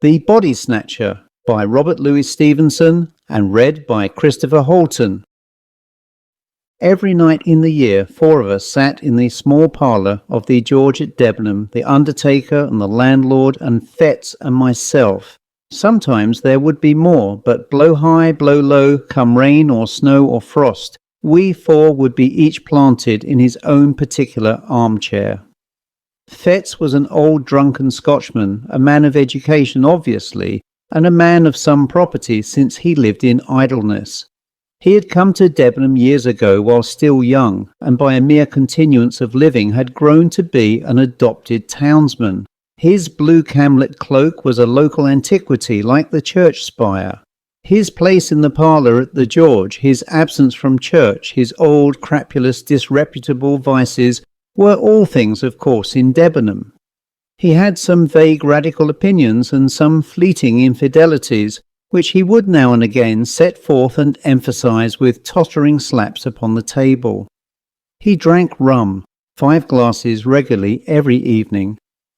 The Body Snatcher by Robert Louis Stevenson and read by Christopher Halton. Every night in the year, 4 of us sat in the small parlour of the George at Debenham, the undertaker and the landlord and Fetz and myself. Sometimes there would be more, but blow high, blow low, come rain or snow or frost, we 4 would be each planted in his own particular armchair. Fetz was an old drunken Scotchman, a man of education obviously, and a man of some property since he lived in idleness. He had come to Debenham years ago while still young, and by a mere continuance of living had grown to be an adopted townsman. His blue camlet cloak was a local antiquity like the church spire. His place in the parlour at the George, his absence from church, his old, crapulous, disreputable vices, were all things, of course, in Debenham. He had some vague radical opinions and some fleeting infidelities, which he would now and again set forth and emphasize with tottering slaps upon the table. He drank rum, 5 glasses regularly every evening,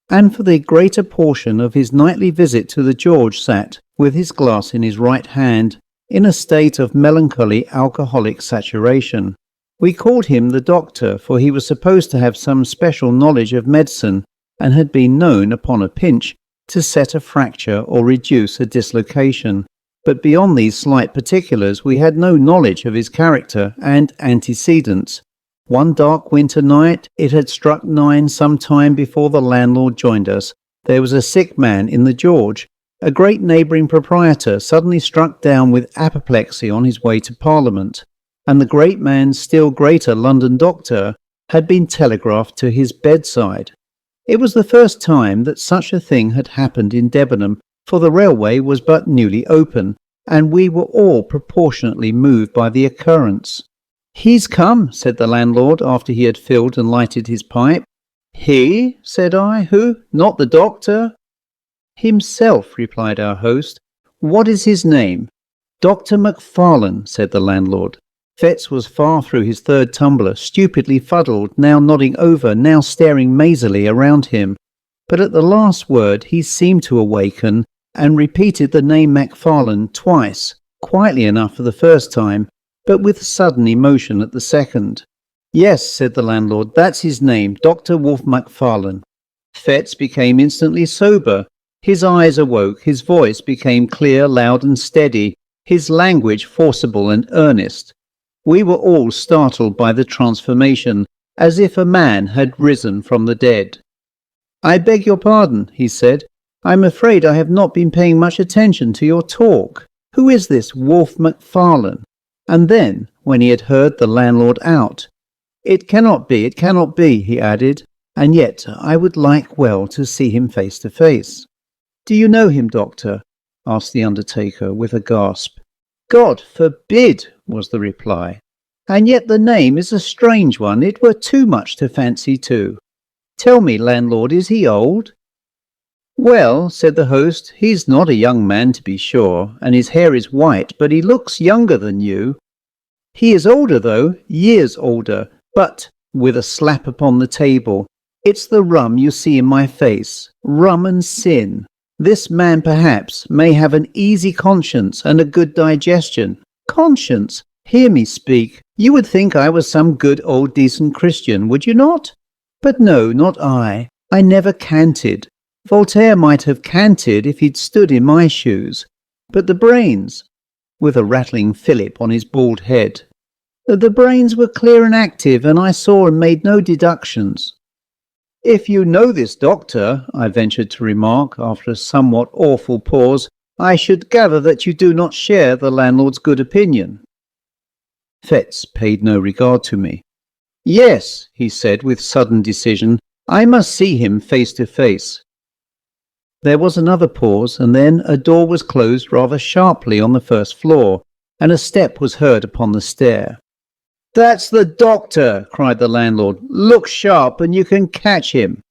and for the greater portion of his nightly visit to the George sat, with his glass in his right hand, in a state of melancholy alcoholic saturation. We called him the doctor, for he was supposed to have some special knowledge of medicine, and had been known, upon a pinch, to set a fracture or reduce a dislocation. But beyond these slight particulars we had no knowledge of his character and antecedents. One dark winter night, it had struck 9 some time before the landlord joined us, there was a sick man in the George. A great neighbouring proprietor suddenly struck down with apoplexy on his way to Parliament, and the great man's still greater London doctor had been telegraphed to his bedside. It was the first time that such a thing had happened in Debenham, for the railway was but newly open, and we were all proportionately moved by the occurrence. "He's come," said the landlord, after he had filled and lighted his pipe. "He?" said I. "Who? Not the doctor?" "Himself," replied our host. "What is his name?" "Dr. Macfarlane," said the landlord. Fetz was far through his 3rd tumbler, stupidly fuddled, now nodding over, now staring mazily around him. But at the last word he seemed to awaken, and repeated the name Macfarlane twice, quietly enough for the first time, but with sudden emotion at the second. "Yes," said the landlord, "that's his name, Dr. Wolfe Macfarlane." Fetz became instantly sober. His eyes awoke, his voice became clear, loud and steady, his language forcible and earnest. We were all startled by the transformation, as if a man had risen from the dead. "I beg your pardon," he said. "I'm afraid I have not been paying much attention to your talk. Who is this Wolfe Macfarlane?" And then, when he had heard the landlord out, it cannot be," he added, "and yet I would like well to see him face to face." "Do you know him, doctor?" asked the undertaker with a gasp. "God forbid," was the reply. "And yet the name is a strange one. It were too much to fancy too. Tell me, landlord, is he old?" "Well," said the host, "he's not a young man to be sure, and his hair is white, but he looks younger than you. He is older though, years older, but," with a slap upon the table, "it's the rum you see in my face, rum and sin. This man perhaps may have an easy conscience and a good digestion. Conscience! Hear me speak. You would think I was some good old decent Christian, would you not? But no, not I. I never canted. Voltaire might have canted if he'd stood in my shoes. But the brains," with a rattling fillip on his bald head, "the brains were clear and active, and I saw and made no deductions." "If you know this doctor," I ventured to remark, after a somewhat awful pause, "I should gather that you do not share the landlord's good opinion." Fetz paid no regard to me. "Yes," he said with sudden decision, "I must see him face to face." There was another pause, and then a door was closed rather sharply on the first floor, and a step was heard upon the stair. "That's the doctor," cried the landlord. "Look sharp, and you can catch him."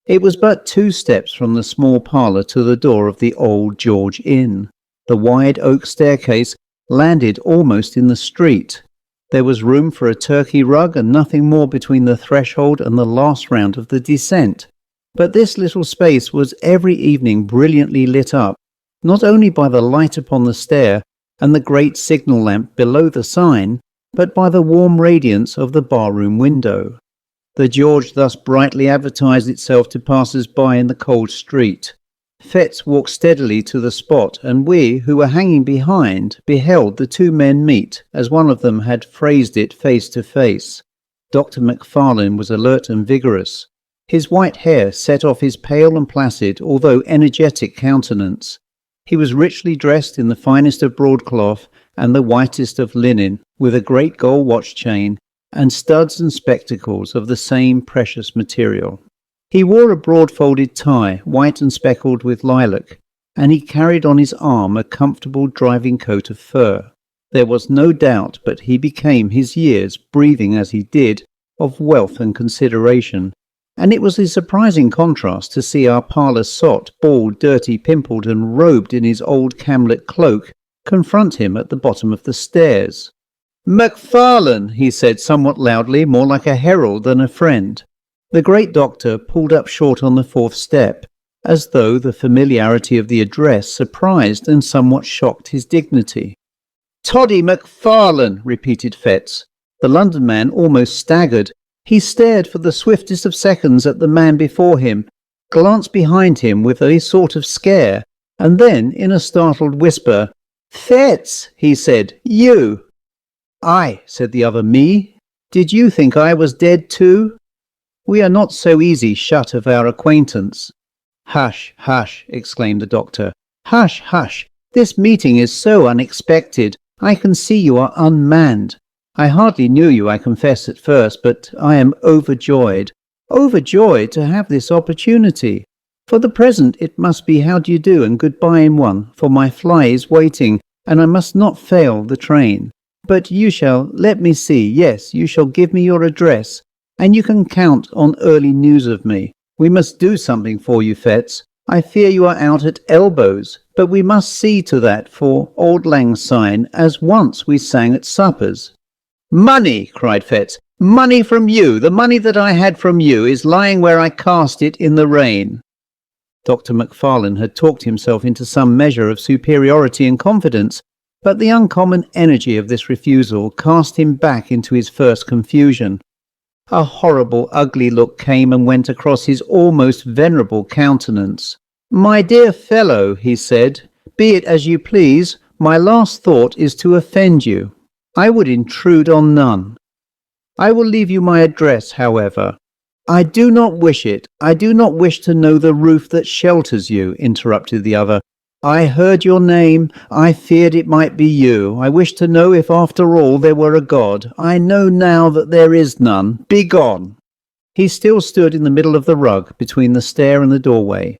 It was but 2 steps from the small parlour to the door of the old George Inn. The wide oak staircase landed almost in the street. There was room for a Turkey rug and nothing more between the threshold and the last round of the descent. But this little space was every evening brilliantly lit up, not only by the light upon the stair and the great signal lamp below the sign, but by the warm radiance of the barroom window. The George thus brightly advertised itself to passers-by in the cold street. Fetz walked steadily to the spot, and we, who were hanging behind, beheld the two men meet, as one of them had phrased it, face to face. Dr. Macfarlane was alert and vigorous. His white hair set off his pale and placid, although energetic countenance. He was richly dressed in the finest of broadcloth and the whitest of linen, with a great gold watch chain, and studs and spectacles of the same precious material. He wore a broad-folded tie, white and speckled with lilac, and he carried on his arm a comfortable driving coat of fur. There was no doubt but he became his years, breathing as he did, of wealth and consideration, and it was a surprising contrast to see our parlour sot, bald, dirty, pimpled, and robed in his old camlet cloak, confront him at the bottom of the stairs. "Macfarlane," he said somewhat loudly, more like a herald than a friend. The great doctor pulled up short on the fourth step, as though the familiarity of the address surprised and somewhat shocked his dignity. "Toddy Macfarlane," repeated Fetz. The London man almost staggered. He stared for the swiftest of seconds at the man before him, glanced behind him with a sort of scare, and then, in a startled whisper, "Fetz," he said, "you." "I," said the other, "me? Did you think I was dead too? We are not so easy shut of our acquaintance." "Hush, hush," exclaimed the doctor. "Hush, hush. This meeting is so unexpected. I can see you are unmanned. I hardly knew you, I confess, at first, but I am overjoyed. Overjoyed to have this opportunity. For the present it must be how do you do and goodbye in one, for my fly is waiting, and I must not fail the train. But you shall, let me see, yes, you shall give me your address, and you can count on early news of me. We must do something for you, Fetz. I fear you are out at elbows, but we must see to that for Auld Lang Syne, as once we sang at suppers." "Money!" cried Fetz. "Money from you! The money that I had from you is lying where I cast it in the rain." Dr. Macfarlane had talked himself into some measure of superiority and confidence, but the uncommon energy of this refusal cast him back into his first confusion. A horrible, ugly look came and went across his almost venerable countenance. "My dear fellow," he said, "be it as you please, my last thought is to offend you. I would intrude on none. I will leave you my address, however." "I do not wish it. I do not wish to know the roof that shelters you," interrupted the other. "I heard your name. I feared it might be you. I wish to know if after all there were a God. I know now that there is none. Begone!" He still stood in the middle of the rug, between the stair and the doorway,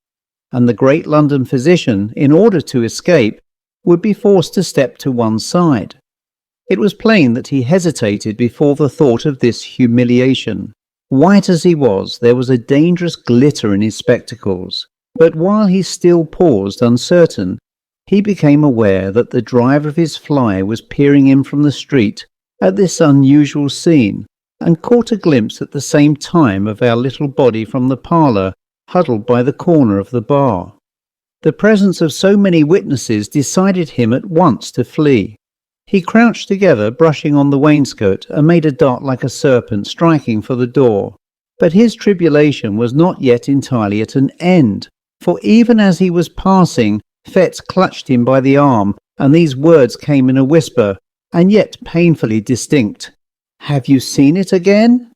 and the great London physician, in order to escape, would be forced to step to one side. It was plain that he hesitated before the thought of this humiliation. White as he was, there was a dangerous glitter in his spectacles. But while he still paused uncertain, he became aware that the driver of his fly was peering in from the street at this unusual scene, and caught a glimpse at the same time of our little body from the parlour, huddled by the corner of the bar. The presence of so many witnesses decided him at once to flee. He crouched together, brushing on the wainscot, and made a dart like a serpent, striking for the door. But his tribulation was not yet entirely at an end. For even as he was passing, Fetz clutched him by the arm, and these words came in a whisper, and yet painfully distinct. "Have you seen it again?"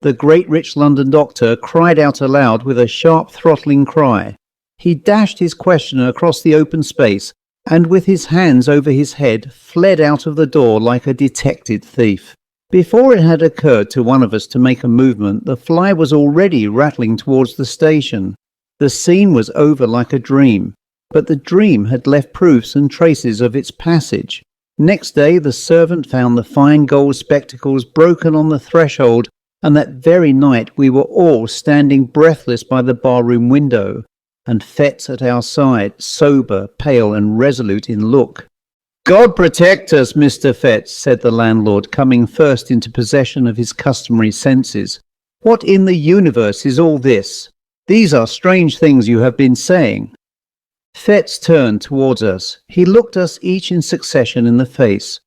The great rich London doctor cried out aloud with a sharp throttling cry. He dashed his questioner across the open space, and with his hands over his head fled out of the door like a detected thief. Before it had occurred to one of us to make a movement, the fly was already rattling towards the station. The scene was over like a dream, but the dream had left proofs and traces of its passage. Next day the servant found the fine gold spectacles broken on the threshold, and that very night we were all standing breathless by the barroom window, and Fetz at our side, sober, pale, and resolute in look. "God protect us, Mr. Fetz," said the landlord, coming first into possession of his customary senses. "What in the universe is all this? These are strange things you have been saying." Fetz turned towards us. He looked us each in succession in the face.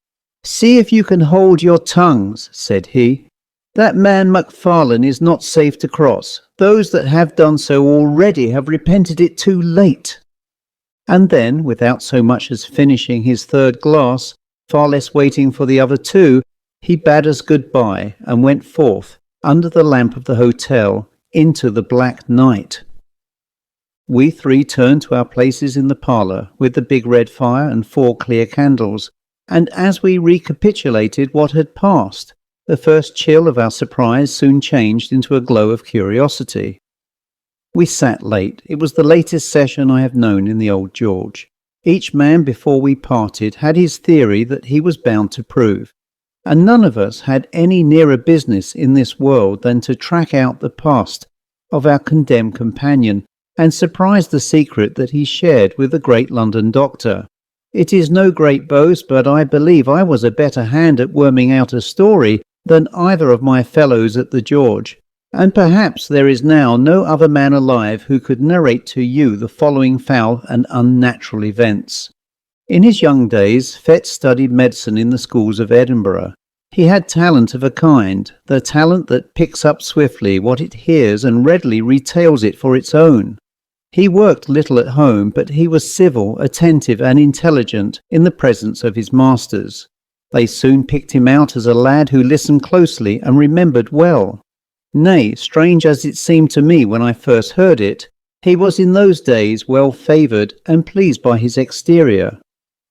"See if you can hold your tongues," said he. "That man MacFarlane is not safe to cross. Those that have done so already have repented it too late." And then, without so much as finishing his third glass, far less waiting for the other two, he bade us good-bye and went forth, under the lamp of the hotel, into the black night. We three turned to our places in the parlour, with the big red fire and 4 clear candles, and as we recapitulated what had passed, the first chill of our surprise soon changed into a glow of curiosity. We sat late. It was the latest session I have known in the Old George. Each man before we parted had his theory that he was bound to prove, and none of us had any nearer business in this world than to track out the past of our condemned companion and surprise the secret that he shared with the great London doctor. It is no great boast, but I believe I was a better hand at worming out a story than either of my fellows at the George, and perhaps there is now no other man alive who could narrate to you the following foul and unnatural events. In his young days, Fetz studied medicine in the schools of Edinburgh. He had talent of a kind, the talent that picks up swiftly what it hears and readily retails it for its own. He worked little at home, but he was civil, attentive, and intelligent in the presence of his masters. They soon picked him out as a lad who listened closely and remembered well. Nay, strange as it seemed to me when I first heard it, he was in those days well favoured and pleased by his exterior.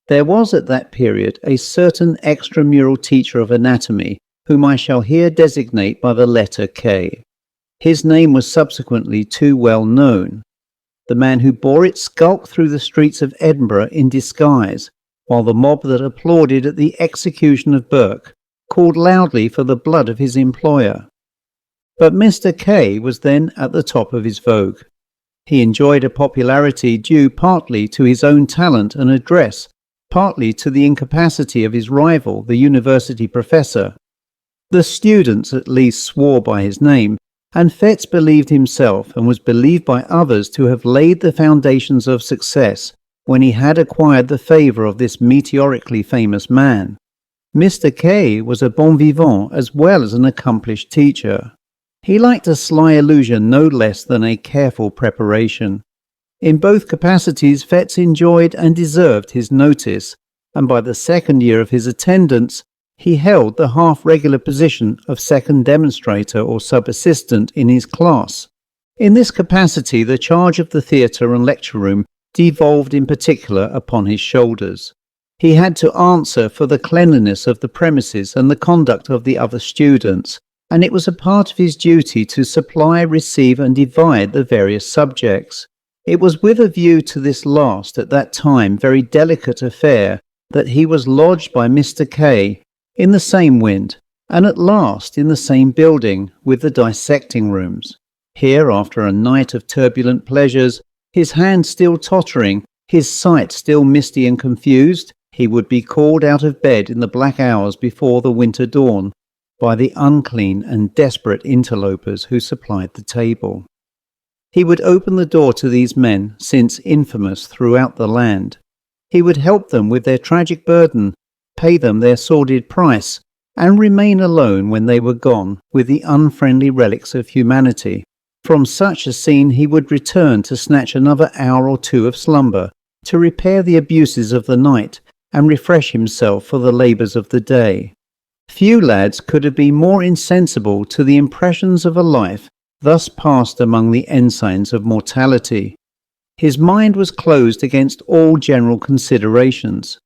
There was at that period a certain extramural teacher of anatomy, whom I shall here designate by the letter K. His name was subsequently too well known. The man who bore it skulked through the streets of Edinburgh in disguise, while the mob that applauded at the execution of Burke called loudly for the blood of his employer. But Mr. K was then at the top of his vogue. He enjoyed a popularity due partly to his own talent and address, partly to the incapacity of his rival, the university professor. The students at least swore by his name, and Fetz believed himself and was believed by others to have laid the foundations of success when he had acquired the favour of this meteorically famous man. Mr. K was a bon vivant as well as an accomplished teacher. He liked a sly illusion no less than a careful preparation. In both capacities Fetz enjoyed and deserved his notice, and by the second year of his attendance he held the half-regular position of second demonstrator or sub-assistant in his class. In this capacity the charge of the theatre and lecture room devolved in particular upon his shoulders. He had to answer for the cleanliness of the premises and the conduct of the other students, and it was a part of his duty to supply, receive, and divide the various subjects. It was with a view to this last, at that time very delicate affair, that he was lodged by Mr. K in the same wind, and at last in the same building with the dissecting rooms. Here, after a night of turbulent pleasures, his hand still tottering, his sight still misty and confused, he would be called out of bed in the black hours before the winter dawn by the unclean and desperate interlopers who supplied the table. He would open the door to these men, since infamous throughout the land. He would help them with their tragic burden, pay them their sordid price, and remain alone when they were gone with the unfriendly relics of humanity. From such a scene he would return to snatch another hour or two of slumber, to repair the abuses of the night, and refresh himself for the labours of the day. Few lads could have been more insensible to the impressions of a life thus passed among the ensigns of mortality. His mind was closed against all general considerations.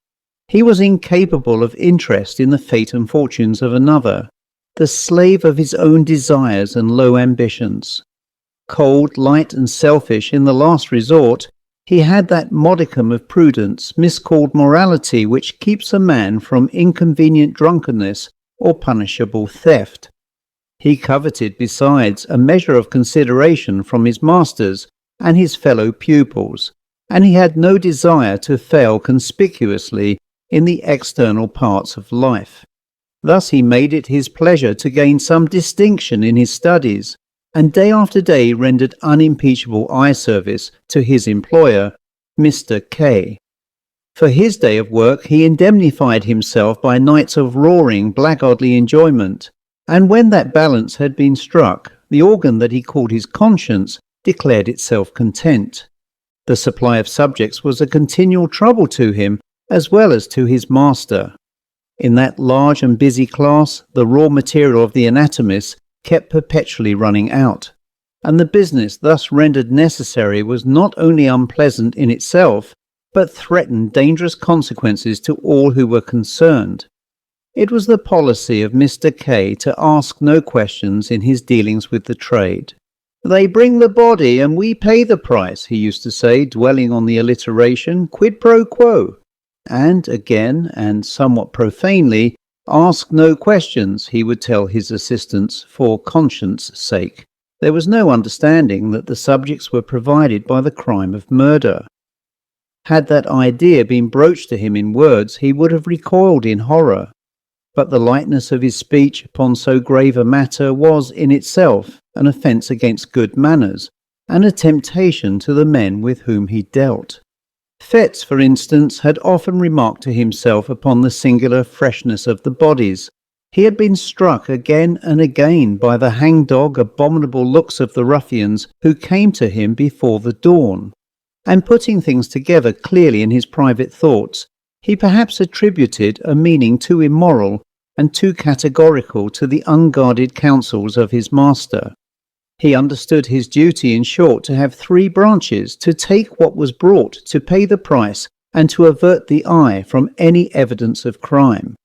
He was incapable of interest in the fate and fortunes of another, the slave of his own desires and low ambitions. Cold, light, and selfish in the last resort, he had that modicum of prudence, miscalled morality, which keeps a man from inconvenient drunkenness or punishable theft. He coveted, besides, a measure of consideration from his masters and his fellow pupils, and he had no desire to fail conspicuously in the external parts of life. Thus he made it his pleasure to gain some distinction in his studies, and day after day rendered unimpeachable eye service to his employer, Mr. K. For his day of work he indemnified himself by nights of roaring, blackguardly enjoyment, and when that balance had been struck, the organ that he called his conscience declared itself content. The supply of subjects was a continual trouble to him, as well as to his master. In that large and busy class, the raw material of the anatomist kept perpetually running out, and the business thus rendered necessary was not only unpleasant in itself, but threatened dangerous consequences to all who were concerned. It was the policy of Mr. K to ask no questions in his dealings with the trade. "They bring the body and we pay the price," he used to say, dwelling on the alliteration, quid pro quo. And again, and somewhat profanely, "Ask no questions," he would tell his assistants, for conscience' sake. There was no understanding that the subjects were provided by the crime of murder. Had that idea been broached to him in words, he would have recoiled in horror. But the lightness of his speech upon so grave a matter was in itself an offence against good manners, and a temptation to the men with whom he dealt. Fetz, for instance, had often remarked to himself upon the singular freshness of the bodies. He had been struck again and again by the hangdog, abominable looks of the ruffians who came to him before the dawn, and putting things together clearly in his private thoughts, he perhaps attributed a meaning too immoral and too categorical to the unguarded counsels of his master. He understood his duty, in short, to have three branches: to take what was brought, to pay the price, and to avert the eye from any evidence of crime.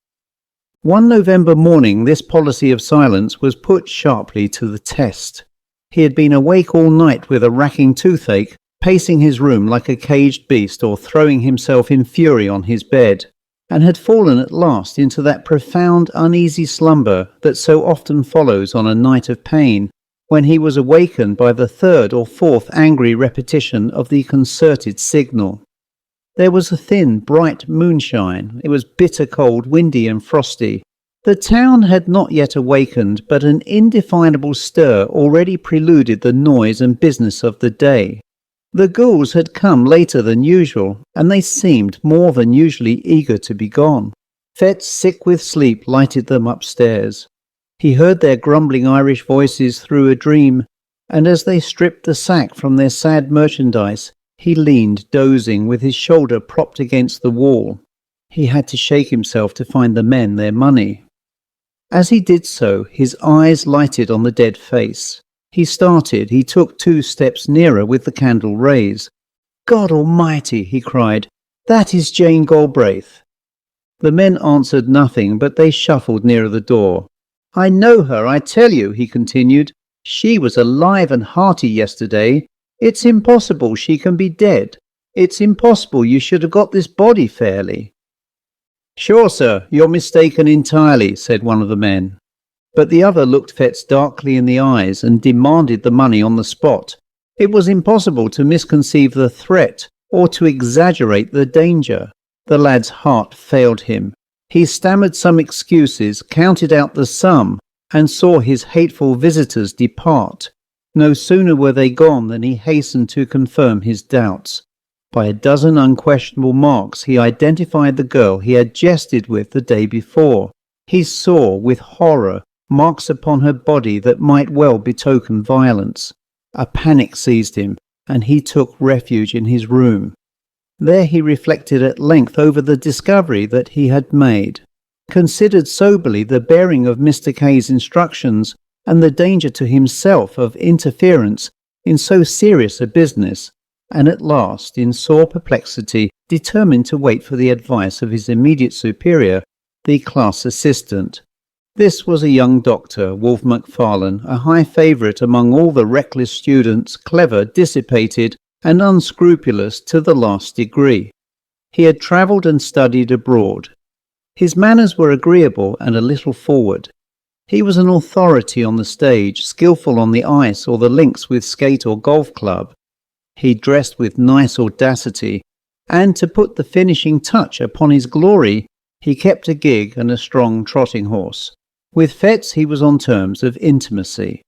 One November morning this policy of silence was put sharply to the test. He had been awake all night with a racking toothache, pacing his room like a caged beast or throwing himself in fury on his bed, and had fallen at last into that profound uneasy slumber that so often follows on a night of pain, when he was awakened by the third or fourth angry repetition of the concerted signal. There was a thin, bright moonshine. It was bitter cold, windy and frosty. The town had not yet awakened, but an indefinable stir already preluded the noise and business of the day. The ghouls had come later than usual, and they seemed more than usually eager to be gone. Fetz, sick with sleep, lighted them upstairs. He heard their grumbling Irish voices through a dream, and as they stripped the sack from their sad merchandise, he leaned dozing with his shoulder propped against the wall. He had to shake himself to find the men their money. As he did so, his eyes lighted on the dead face. He started. He took 2 steps nearer with the candle raised. "God Almighty!" he cried. "That is Jane Galbraith." The men answered nothing, but they shuffled nearer the door. "I know her, I tell you," he continued. "She was alive and hearty yesterday. It's impossible she can be dead. It's impossible you should have got this body fairly." "Sure, sir, you're mistaken entirely," said one of the men. But the other looked Fetz darkly in the eyes and demanded the money on the spot. It was impossible to misconceive the threat or to exaggerate the danger. The lad's heart failed him. He stammered some excuses, counted out the sum, and saw his hateful visitors depart. No sooner were they gone than he hastened to confirm his doubts. By a dozen unquestionable marks he identified the girl he had jested with the day before. He saw, with horror, marks upon her body that might well betoken violence. A panic seized him, and he took refuge in his room. There he reflected at length over the discovery that he had made, considered soberly the bearing of Mr. K's instructions and the danger to himself of interference in so serious a business, and at last, in sore perplexity, determined to wait for the advice of his immediate superior, the class assistant. This was a young doctor, Wolfe Macfarlane, a high favourite among all the reckless students, clever, dissipated, and unscrupulous to the last degree. He had travelled and studied abroad. His manners were agreeable and a little forward. He was an authority on the stage, skilful on the ice or the links with skate or golf club. He dressed with nice audacity, and to put the finishing touch upon his glory, he kept a gig and a strong trotting horse. With Fetz he was on terms of intimacy.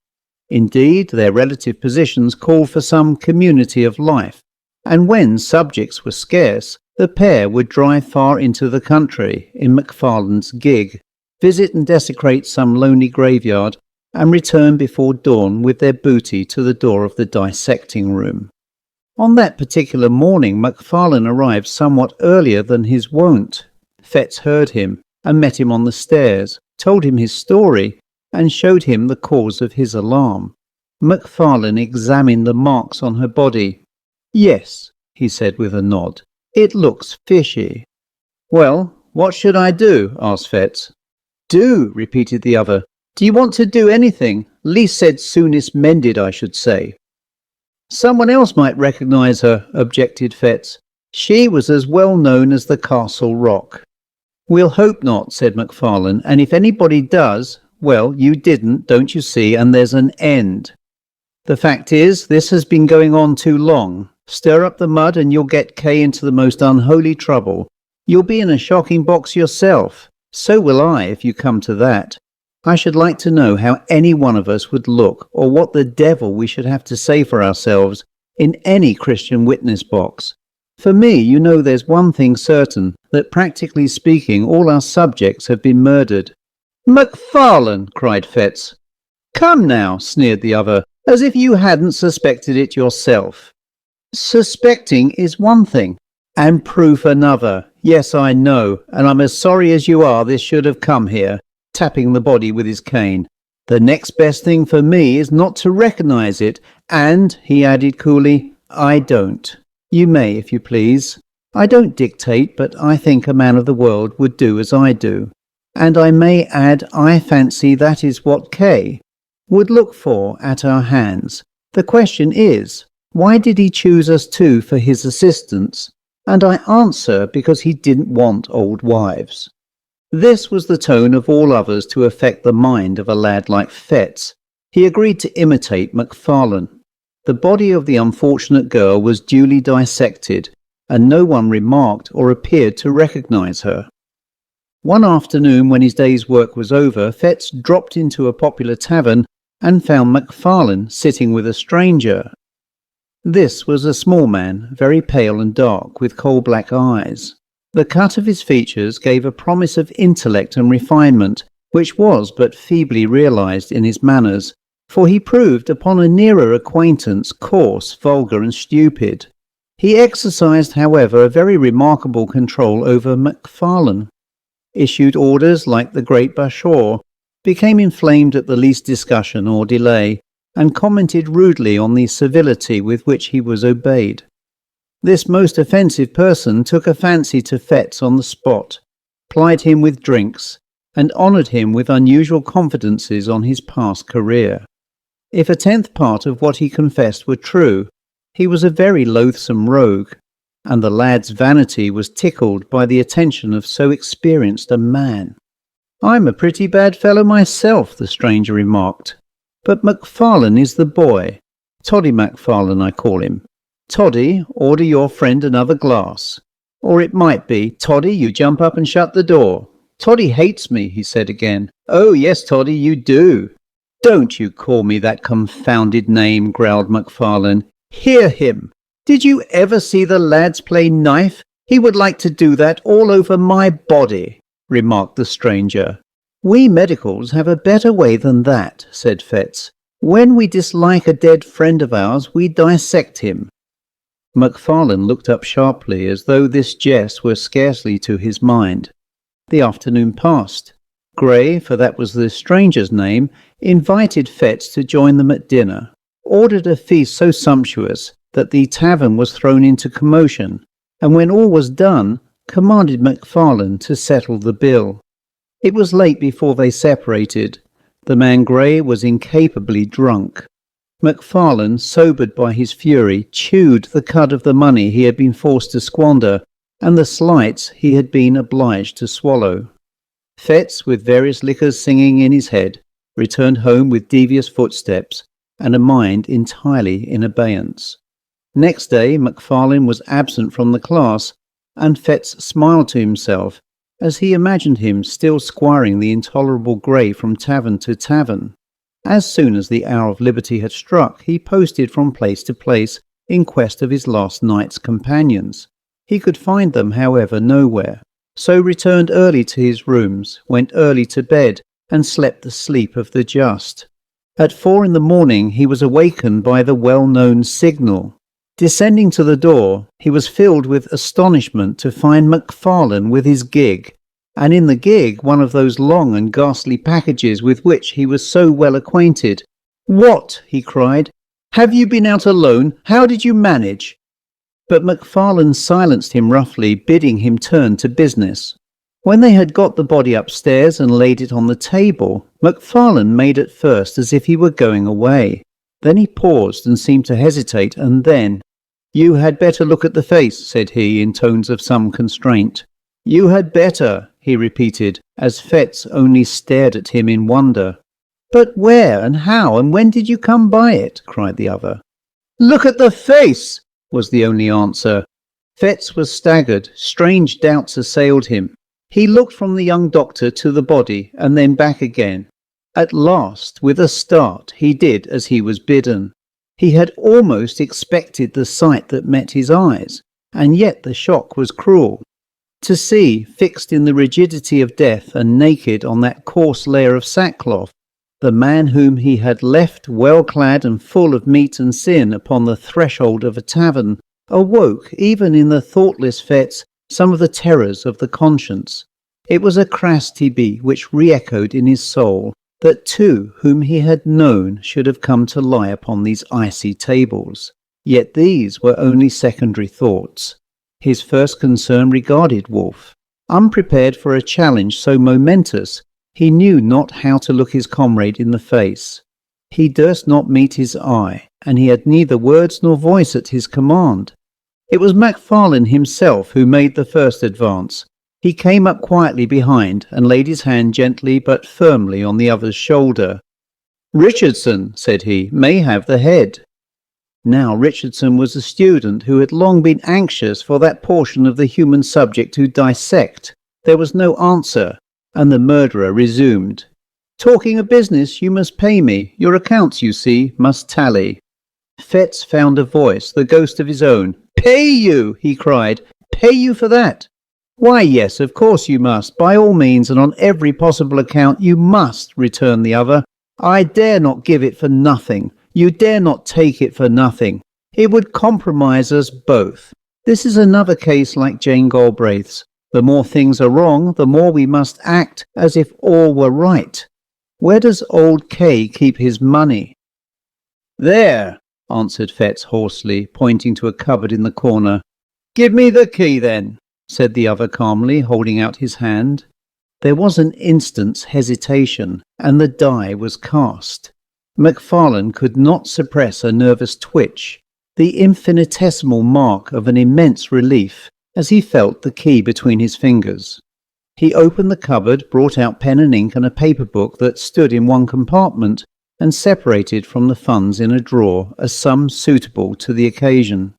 Indeed, their relative positions called for some community of life, and when subjects were scarce, the pair would drive far into the country in Macfarlane's gig, visit and desecrate some lonely graveyard, and return before dawn with their booty to the door of the dissecting room. On that particular morning, Macfarlane arrived somewhat earlier than his wont. Fettes heard him and met him on the stairs, told him his story, and showed him the cause of his alarm. Macfarlane examined the marks on her body. "Yes," he said with a nod, "it looks fishy." "Well, what should I do?" asked Fettes. "Do," repeated the other. "Do you want to do anything? Least said soonest mended, I should say." "Someone else might recognise her," objected Fettes. "She was as well known as the Castle Rock." "We'll hope not," said Macfarlane, "and if anybody does, well, you didn't, don't you see, and there's an end. The fact is, this has been going on too long. Stir up the mud and you'll get Kay into the most unholy trouble. You'll be in a shocking box yourself. So will I, if you come to that. I should like to know how any one of us would look, or what the devil we should have to say for ourselves in any Christian witness box. For me, you know, there's one thing certain, that practically speaking, all our subjects have been murdered." "Macfarlane!" cried Fettes. "Come now," sneered the other, "as if you hadn't suspected it yourself." "Suspecting is one thing, and proof another. Yes, I know, and I'm as sorry as you are this should have come here," tapping the body with his cane. "The next best thing for me is not to recognise it, and," he added coolly, "I don't. You may, if you please. I don't dictate, but I think a man of the world would do as I do. And I may add, I fancy that is what Kay would look for at our hands. The question is, why did he choose us two for his assistants? And I answer, because he didn't want old wives." This was the tone of all others to affect the mind of a lad like Fettes. He agreed to imitate Macfarlane. The body of the unfortunate girl was duly dissected, and no one remarked or appeared to recognise her. One afternoon, when his day's work was over, Fettes dropped into a popular tavern and found Macfarlane sitting with a stranger. This was a small man, very pale and dark, with coal-black eyes. The cut of his features gave a promise of intellect and refinement, which was but feebly realised in his manners, for he proved upon a nearer acquaintance coarse, vulgar, and stupid. He exercised, however, a very remarkable control over Macfarlane, issued orders like the great Bashaw, became inflamed at the least discussion or delay, and commented rudely on the civility with which he was obeyed. This most offensive person took a fancy to Fettes on the spot, plied him with drinks, and honoured him with unusual confidences on his past career. If a tenth part of what he confessed were true, he was a very loathsome rogue, and the lad's vanity was tickled by the attention of so experienced a man. "I'm a pretty bad fellow myself," the stranger remarked, "but Macfarlane is the boy. Toddy Macfarlane, I call him. Toddy, order your friend another glass." Or it might be, "Toddy, you jump up and shut the door." "Toddy hates me," he said again. "Oh, yes, Toddy, you do." "Don't you call me that confounded name," growled Macfarlane. "Hear him! Did you ever see the lads play knife? He would like to do that all over my body," remarked the stranger. "We medicals have a better way than that," said Fettes. "When we dislike a dead friend of ours, we dissect him." Macfarlane looked up sharply, as though this jest were scarcely to his mind. The afternoon passed. Gray, for that was the stranger's name, invited Fettes to join them at dinner, ordered a feast so sumptuous that the tavern was thrown into commotion, and when all was done, commanded Macfarlane to settle the bill. It was late before they separated. The man Gray was incapably drunk. Macfarlane, sobered by his fury, chewed the cud of the money he had been forced to squander, and the slights he had been obliged to swallow. Fettes, with various liquors singing in his head, returned home with devious footsteps, and a mind entirely in abeyance. Next day Macfarlane was absent from the class, and Fettes smiled to himself as he imagined him still squiring the intolerable Gray from tavern to tavern. As soon as the hour of liberty had struck, he posted from place to place in quest of his last night's companions. He could find them, however, nowhere, so returned early to his rooms, went early to bed, and slept the sleep of the just. At 4 in the morning he was awakened by the well-known signal. Descending to the door, he was filled with astonishment to find MacFarlane with his gig, and in the gig one of those long and ghastly packages with which he was so well acquainted. "What?" he cried. "Have you been out alone? How did you manage?" But MacFarlane silenced him roughly, bidding him turn to business. When they had got the body upstairs and laid it on the table, MacFarlane made at first as if he were going away. Then he paused and seemed to hesitate, and then, "You had better look at the face," said he in tones of some constraint. "You had better," he repeated, as Fetz only stared at him in wonder. "But where and how and when did you come by it?" cried the other. "Look at the face!" was the only answer. Fetz was staggered. Strange doubts assailed him. He looked from the young doctor to the body and then back again. At last, with a start, he did as he was bidden. He had almost expected the sight that met his eyes, and yet the shock was cruel. To see, fixed in the rigidity of death and naked on that coarse layer of sackcloth, the man whom he had left well clad and full of meat and sin upon the threshold of a tavern, awoke, even in the thoughtless Fetz, some of the terrors of the conscience. It was a crass TB which re-echoed in his soul, that two whom he had known should have come to lie upon these icy tables. Yet these were only secondary thoughts. His first concern regarded Wolfe. Unprepared for a challenge so momentous, he knew not how to look his comrade in the face. He durst not meet his eye, and he had neither words nor voice at his command. It was MacFarlane himself who made the first advance. He came up quietly behind and laid his hand gently but firmly on the other's shoulder. "Richardson," said he, "may have the head." Now Richardson was a student who had long been anxious for that portion of the human subject to dissect. There was no answer, and the murderer resumed. "Talking of business, you must pay me. Your accounts, you see, must tally." Fetz found a voice, the ghost of his own. "Pay you!" he cried. "Pay you for that?" "Why, yes, of course you must. By all means, and on every possible account, you must," returned the other. "I dare not give it for nothing. You dare not take it for nothing. It would compromise us both. This is another case like Jane Galbraith's. The more things are wrong, the more we must act as if all were right. Where does old K keep his money?" "There," answered Fetz hoarsely, pointing to a cupboard in the corner. "Give me the key, then," said the other calmly, holding out his hand. There was an instant's hesitation, and the die was cast. MacFarlane could not suppress a nervous twitch, the infinitesimal mark of an immense relief, as he felt the key between his fingers. He opened the cupboard, brought out pen and ink and a paper book that stood in one compartment, and separated from the funds in a drawer a sum suitable to the occasion.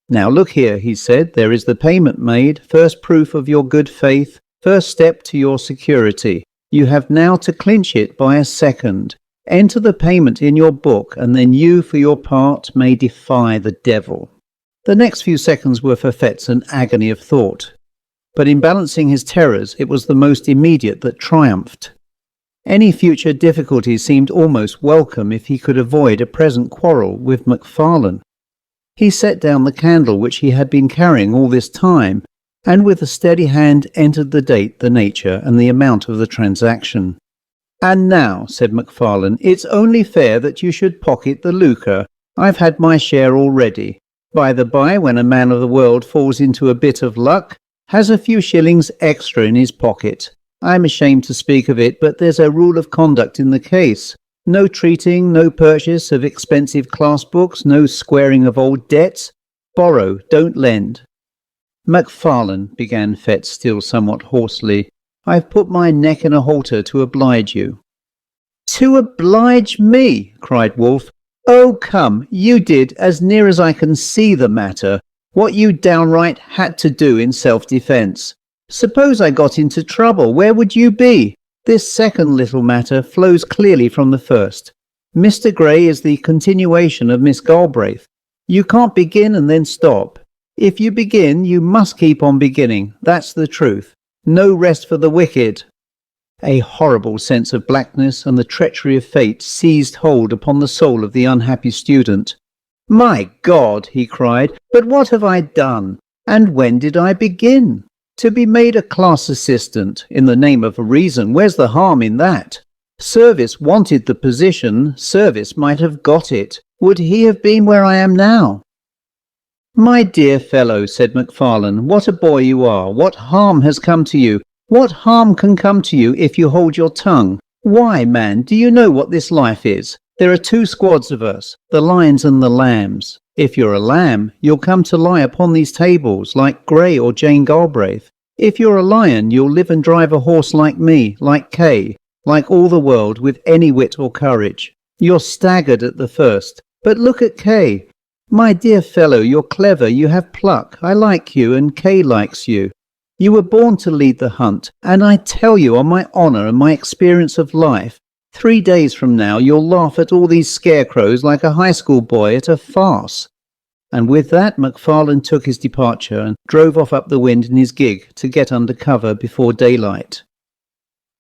"Now look here," he said, "there is the payment made, first proof of your good faith, first step to your security. You have now to clinch it by a second. Enter the payment in your book, and then you, for your part, may defy the devil." The next few seconds were for Fetz an agony of thought, but in balancing his terrors it was the most immediate that triumphed. Any future difficulty seemed almost welcome if he could avoid a present quarrel with MacFarlane. He set down the candle which he had been carrying all this time, and with a steady hand entered the date, the nature, and the amount of the transaction. "And now," said MacFarlane, "it's only fair that you should pocket the lucre. I've had my share already. By the by, when a man of the world falls into a bit of luck, has a few shillings extra in his pocket. I'm ashamed to speak of it, but there's a rule of conduct in the case. No treating, no purchase of expensive class books, no squaring of old debts. Borrow, don't lend." "MacFarlane," began Fetz still somewhat hoarsely, "I've put my neck in a halter to oblige you." "To oblige me?" cried Wolfe. "Oh, come, you did, as near as I can see the matter, what you downright had to do in self-defence. Suppose I got into trouble, where would you be? This second little matter flows clearly from the first. Mr. Gray is the continuation of Miss Galbraith. You can't begin and then stop. If you begin, you must keep on beginning. That's the truth. No rest for the wicked." A horrible sense of blackness and the treachery of fate seized hold upon the soul of the unhappy student. "My God," he cried, "but what have I done? And when did I begin? To be made a class assistant, in the name of a reason, where's the harm in that? Service wanted the position, Service might have got it. Would he have been where I am now?" "My dear fellow," said Macfarlane, "what a boy you are! What harm has come to you? What harm can come to you if you hold your tongue? Why, man, do you know what this life is? There are two squads of us, the lions and the lambs. If you're a lamb, you'll come to lie upon these tables, like Gray or Jane Galbraith. If you're a lion, you'll live and drive a horse like me, like Kay, like all the world, with any wit or courage. You're staggered at the first, but look at Kay. My dear fellow, you're clever, you have pluck, I like you, and Kay likes you. You were born to lead the hunt, and I tell you on my honour and my experience of life, 3 days from now you'll laugh at all these scarecrows like a high school boy at a farce." And with that Macfarlane took his departure and drove off up the wind in his gig to get under cover before daylight.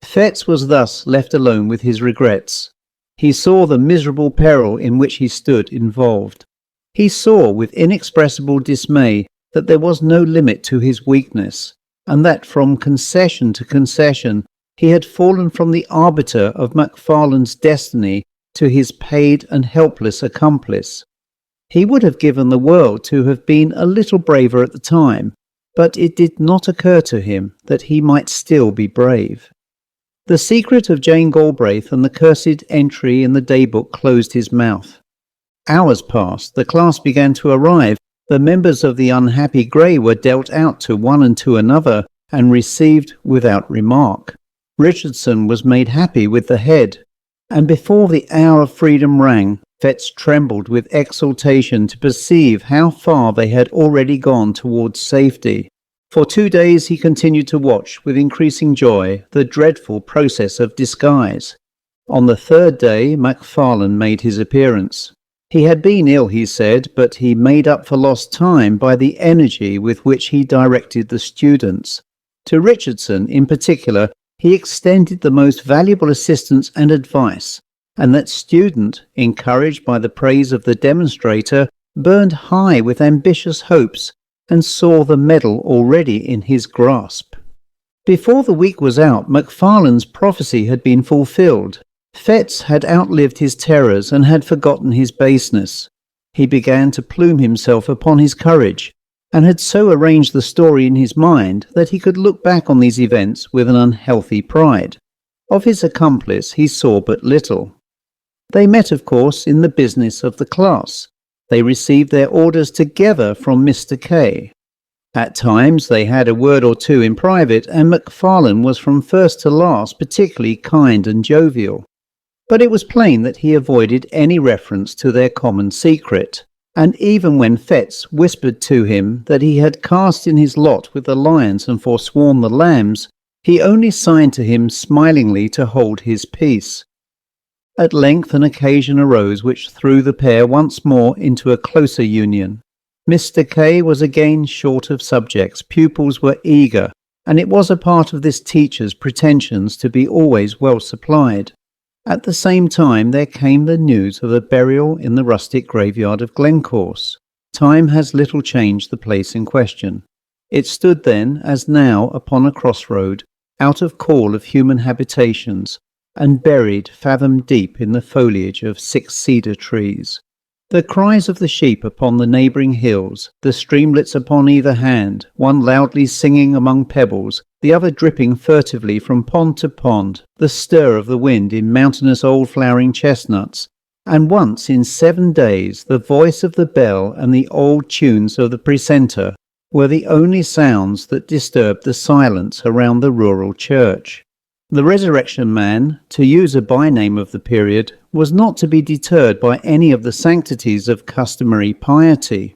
Fettes was thus left alone with his regrets. He saw the miserable peril in which he stood involved. He saw with inexpressible dismay that there was no limit to his weakness, and that from concession to concession he had fallen from the arbiter of Macfarlane's destiny to his paid and helpless accomplice. He would have given the world to have been a little braver at the time, but it did not occur to him that he might still be brave. The secret of Jane Galbraith and the cursed entry in the daybook closed his mouth. Hours passed, the class began to arrive, the members of the unhappy Gray were dealt out to one and to another, and received without remark. Richardson was made happy with the head, and before the hour of freedom rang, Fettes trembled with exultation to perceive how far they had already gone towards safety. For 2 days he continued to watch with increasing joy the dreadful process of disguise. On the 3rd day Macfarlane made his appearance. He had been ill, he said, but he made up for lost time by the energy with which he directed the students. To Richardson, in particular, he extended the most valuable assistance and advice, and that student, encouraged by the praise of the demonstrator, burned high with ambitious hopes and saw the medal already in his grasp. Before the week was out, Macfarlane's prophecy had been fulfilled. Fettes had outlived his terrors and had forgotten his baseness. He began to plume himself upon his courage, and had so arranged the story in his mind that he could look back on these events with an unhealthy pride. Of his accomplice he saw but little. They met, of course, in the business of the class. They received their orders together from Mr. K. At times they had a word or two in private, and Macfarlane was from first to last particularly kind and jovial. But it was plain that he avoided any reference to their common secret, and even when Fettes whispered to him that he had cast in his lot with the lions and forsworn the lambs, he only signed to him smilingly to hold his peace. At length an occasion arose which threw the pair once more into a closer union. Mr. K was again short of subjects, pupils were eager, and it was a part of this teacher's pretensions to be always well supplied. At the same time there came the news of a burial in the rustic graveyard of Glencorse. Time has little changed the place in question. It stood then, as now, upon a crossroad, out of call of human habitations, and buried fathom deep in the foliage of 6 cedar trees. The cries of the sheep upon the neighbouring hills, the streamlets upon either hand, one loudly singing among pebbles, the other dripping furtively from pond to pond, the stir of the wind in mountainous old flowering chestnuts, and once in 7 days the voice of the bell and the old tunes of the precentor were the only sounds that disturbed the silence around the rural church. The Resurrection Man, to use a byname of the period, was not to be deterred by any of the sanctities of customary piety.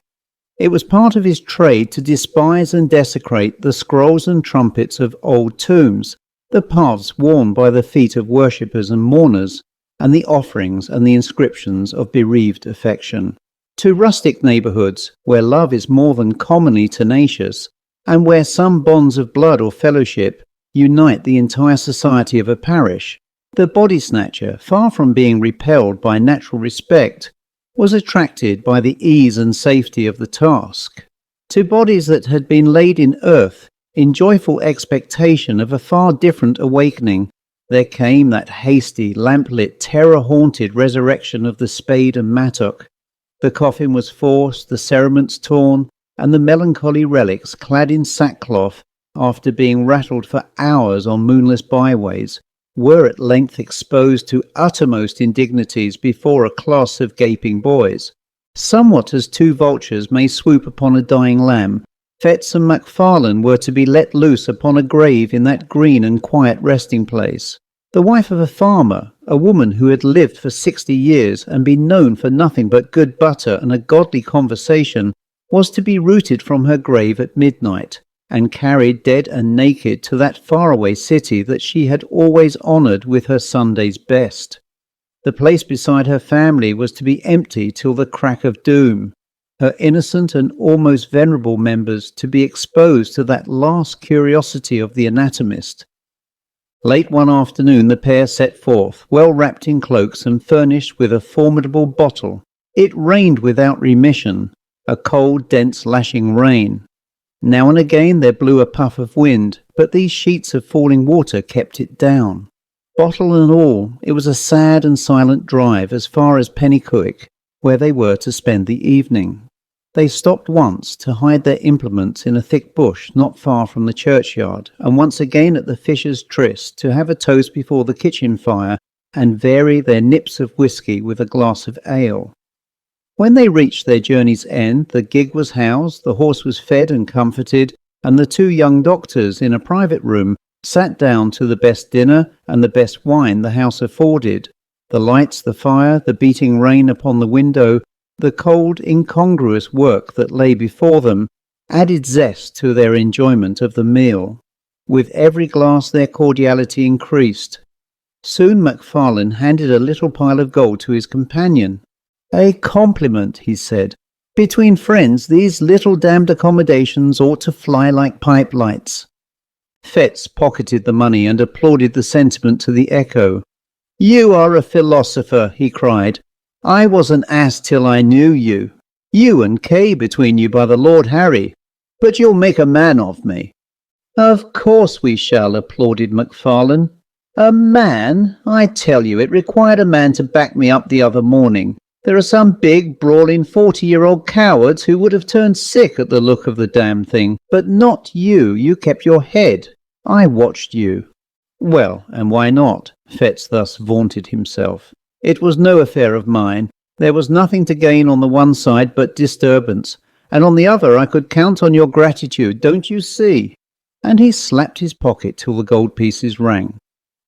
It was part of his trade to despise and desecrate the scrolls and trumpets of old tombs, the paths worn by the feet of worshippers and mourners, and the offerings and the inscriptions of bereaved affection. To rustic neighbourhoods, where love is more than commonly tenacious, and where some bonds of blood or fellowship unite the entire society of a parish, the body snatcher, far from being repelled by natural respect, was attracted by the ease and safety of the task. To bodies that had been laid in earth in joyful expectation of a far different awakening, there came that hasty, lamplit, terror-haunted resurrection of the spade and mattock. The coffin was forced, the cerements torn, and the melancholy relics, clad in sackcloth, after being rattled for hours on moonless byways, were at length exposed to uttermost indignities before a class of gaping boys. Somewhat as two vultures may swoop upon a dying lamb, Fettes and Macfarlane were to be let loose upon a grave in that green and quiet resting place. The wife of a farmer, a woman who had lived for 60 years and been known for nothing but good butter and a godly conversation, was to be rooted from her grave at midnight, and carried dead and naked to that faraway city that she had always honoured with her Sunday's best. The place beside her family was to be empty till the crack of doom, her innocent and almost venerable members to be exposed to that last curiosity of the anatomist. Late one afternoon the pair set forth, well wrapped in cloaks and furnished with a formidable bottle. It rained without remission, a cold, dense, lashing rain. Now and again there blew a puff of wind, but these sheets of falling water kept it down. Bottle and all, it was a sad and silent drive as far as Pennycuik, where they were to spend the evening. They stopped once to hide their implements in a thick bush not far from the churchyard, and once again at the Fisher's Tryst to have a toast before the kitchen fire and vary their nips of whisky with a glass of ale. When they reached their journey's end, the gig was housed, the horse was fed and comforted, and the two young doctors in a private room sat down to the best dinner and the best wine the house afforded. The lights, the fire, the beating rain upon the window, the cold, incongruous work that lay before them, added zest to their enjoyment of the meal. With every glass their cordiality increased. Soon Macfarlane handed a little pile of gold to his companion. "A compliment," he said. "Between friends, these little damned accommodations ought to fly like pipe lights." Fettes pocketed the money and applauded the sentiment to the echo. "You are a philosopher," he cried. "I was an ass till I knew you. You and Kay between you, by the Lord Harry. But you'll make a man of me." "Of course we shall," applauded Macfarlane. "A man? I tell you, it required a man to back me up the other morning. There are some big, brawling 40-year-old cowards who would have turned sick at the look of the damn thing. But not you. You kept your head. I watched you." "Well, and why not?" Fettes thus vaunted himself. "It was no affair of mine. There was nothing to gain on the one side but disturbance, and on the other I could count on your gratitude, don't you see?" And he slapped his pocket till the gold pieces rang.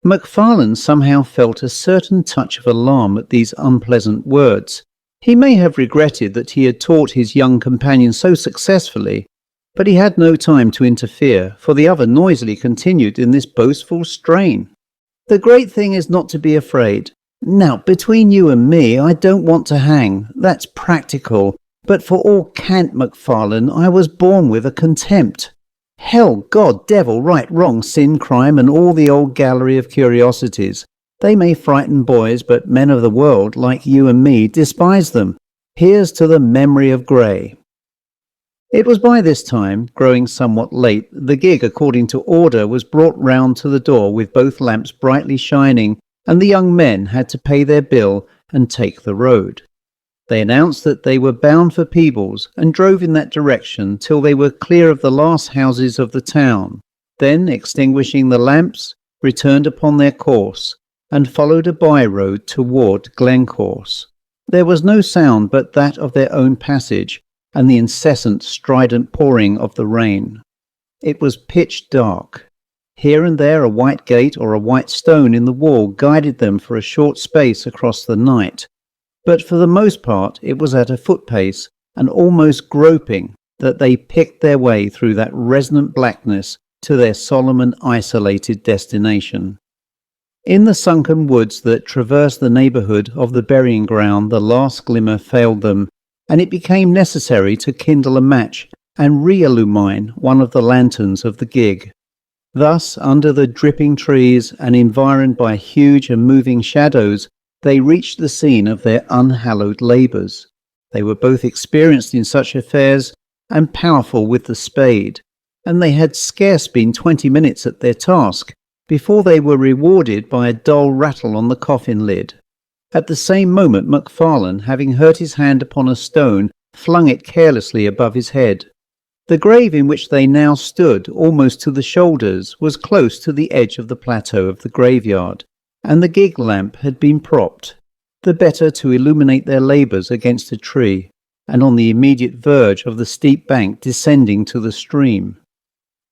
Macfarlane somehow felt a certain touch of alarm at these unpleasant words. He may have regretted that he had taught his young companion so successfully, but he had no time to interfere, for the other noisily continued in this boastful strain. "The great thing is not to be afraid. Now, between you and me, I don't want to hang. That's practical. But for all cant, Macfarlane, I was born with a contempt. Hell, God, devil, right, wrong, sin, crime, and all the old gallery of curiosities. They may frighten boys, but men of the world, like you and me, despise them. Here's to the memory of Grey." It was by this time, growing somewhat late, the gig, according to order, was brought round to the door with both lamps brightly shining, and the young men had to pay their bill and take the road. They announced that they were bound for Peebles, and drove in that direction till they were clear of the last houses of the town. Then, extinguishing the lamps, returned upon their course, and followed a by-road toward Glencorse. There was no sound but that of their own passage, and the incessant, strident pouring of the rain. It was pitch dark. Here and there a white gate or a white stone in the wall guided them for a short space across the night, but for the most part it was at a foot-pace, and almost groping, that they picked their way through that resonant blackness to their solemn and isolated destination. In the sunken woods that traversed the neighbourhood of the burying ground, the last glimmer failed them, and it became necessary to kindle a match and re-illumine one of the lanterns of the gig. Thus, under the dripping trees and environed by huge and moving shadows, they reached the scene of their unhallowed labours. They were both experienced in such affairs and powerful with the spade, and they had scarce been 20 minutes at their task before they were rewarded by a dull rattle on the coffin lid. At the same moment Macfarlane, having hurt his hand upon a stone, flung it carelessly above his head. The grave in which they now stood, almost to the shoulders, was close to the edge of the plateau of the graveyard, and the gig lamp had been propped, the better to illuminate their labours, against a tree, and on the immediate verge of the steep bank descending to the stream.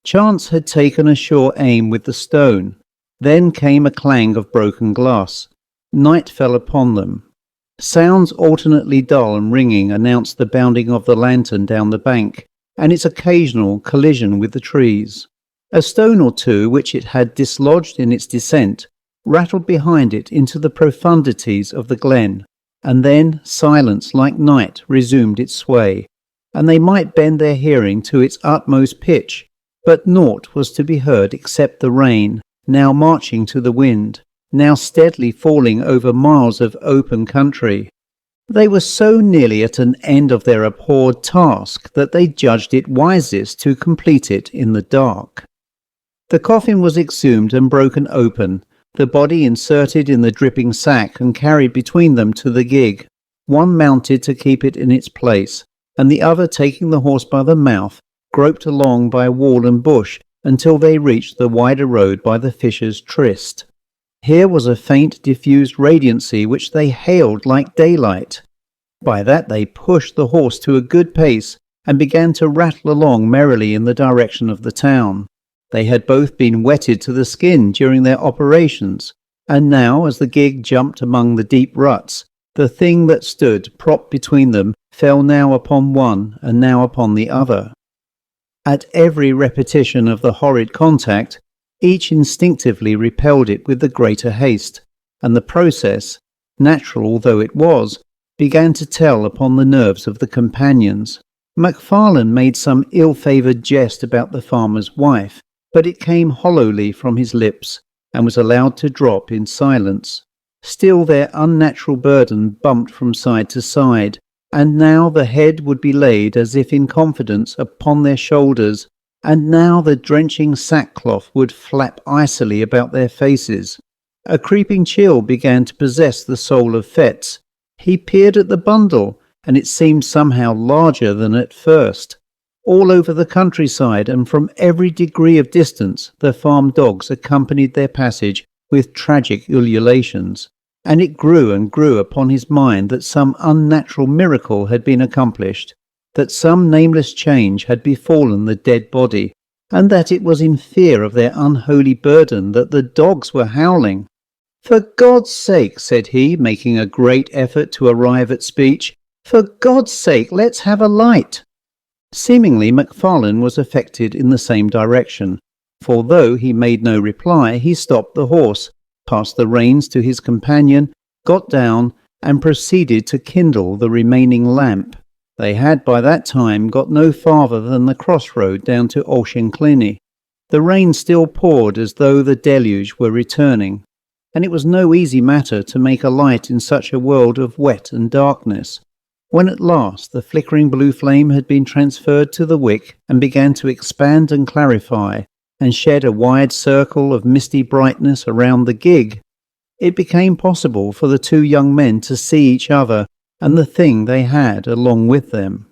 Chance had taken a sure aim with the stone. Then came a clang of broken glass. Night fell upon them. Sounds alternately dull and ringing announced the bounding of the lantern down the bank, and its occasional collision with the trees. A stone or two, which it had dislodged in its descent, rattled behind it into the profundities of the glen, and then silence like night resumed its sway, and they might bend their hearing to its utmost pitch, but naught was to be heard except the rain, now marching to the wind, now steadily falling over miles of open country. They were so nearly at an end of their abhorred task that they judged it wisest to complete it in the dark. The coffin was exhumed and broken open, the body inserted in the dripping sack and carried between them to the gig, one mounted to keep it in its place, and the other, taking the horse by the mouth, groped along by wall and bush until they reached the wider road by the Fisher's Tryst. Here was a faint diffused radiancy which they hailed like daylight. By that they pushed the horse to a good pace and began to rattle along merrily in the direction of the town. They had both been wetted to the skin during their operations, and now, as the gig jumped among the deep ruts, the thing that stood propped between them fell now upon one and now upon the other. At every repetition of the horrid contact, each instinctively repelled it with the greater haste, and the process, natural although it was, began to tell upon the nerves of the companions. Macfarlane made some ill-favoured jest about the farmer's wife, but it came hollowly from his lips, and was allowed to drop in silence. Still their unnatural burden bumped from side to side, and now the head would be laid as if in confidence upon their shoulders, and now the drenching sackcloth would flap icily about their faces. A creeping chill began to possess the soul of Fettes. He peered at the bundle, and it seemed somehow larger than at first. All over the countryside and from every degree of distance the farm dogs accompanied their passage with tragic ululations, and it grew and grew upon his mind that some unnatural miracle had been accomplished, that some nameless change had befallen the dead body, and that it was in fear of their unholy burden that the dogs were howling. "For God's sake," said he, making a great effort to arrive at speech, "for God's sake, let's have a light." Seemingly Macfarlane was affected in the same direction, for though he made no reply, he stopped the horse, passed the reins to his companion, got down, and proceeded to kindle the remaining lamp. They had by that time got no farther than the crossroad down to Auchenclinny. The rain still poured as though the deluge were returning, and it was no easy matter to make a light in such a world of wet and darkness. When at last the flickering blue flame had been transferred to the wick and began to expand and clarify, and shed a wide circle of misty brightness around the gig, it became possible for the two young men to see each other and the thing they had along with them.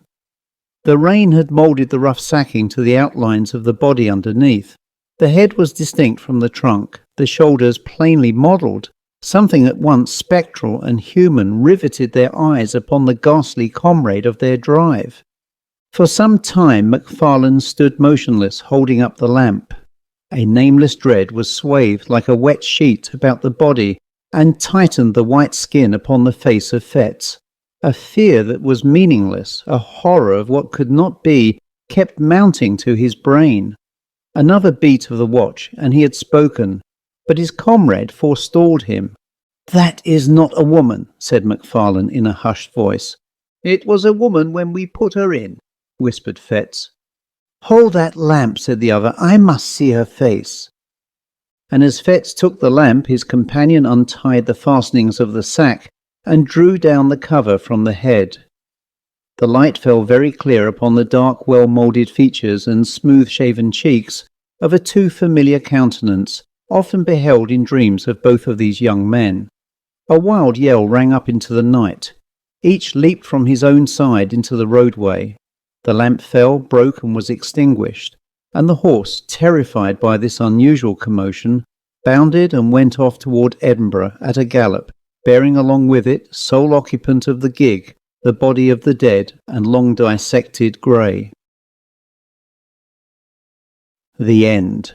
The rain had moulded the rough sacking to the outlines of the body underneath. The head was distinct from the trunk, the shoulders plainly modelled. Something at once spectral and human riveted their eyes upon the ghastly comrade of their drive. For some time Macfarlane stood motionless, holding up the lamp. A nameless dread was swathed like a wet sheet about the body and tightened the white skin upon the face of Fettes. A fear that was meaningless, a horror of what could not be, kept mounting to his brain. Another beat of the watch, and he had spoken. but his comrade forestalled him. "That is not a woman," said McFarlane in a hushed voice. "It was a woman when we put her in," whispered Fetz. "Hold that lamp," said the other. "I must see her face." And as Fetz took the lamp, his companion untied the fastenings of the sack and drew down the cover from the head. The light fell very clear upon the dark, well-moulded features and smooth-shaven cheeks of a too familiar countenance, often beheld in dreams of both of these young men. A wild yell rang up into the night. Each leaped from his own side into the roadway. The lamp fell, broke, and was extinguished, and the horse, terrified by this unusual commotion, bounded and went off toward Edinburgh at a gallop, bearing along with it, sole occupant of the gig, the body of the dead and long dissected Grey. The end.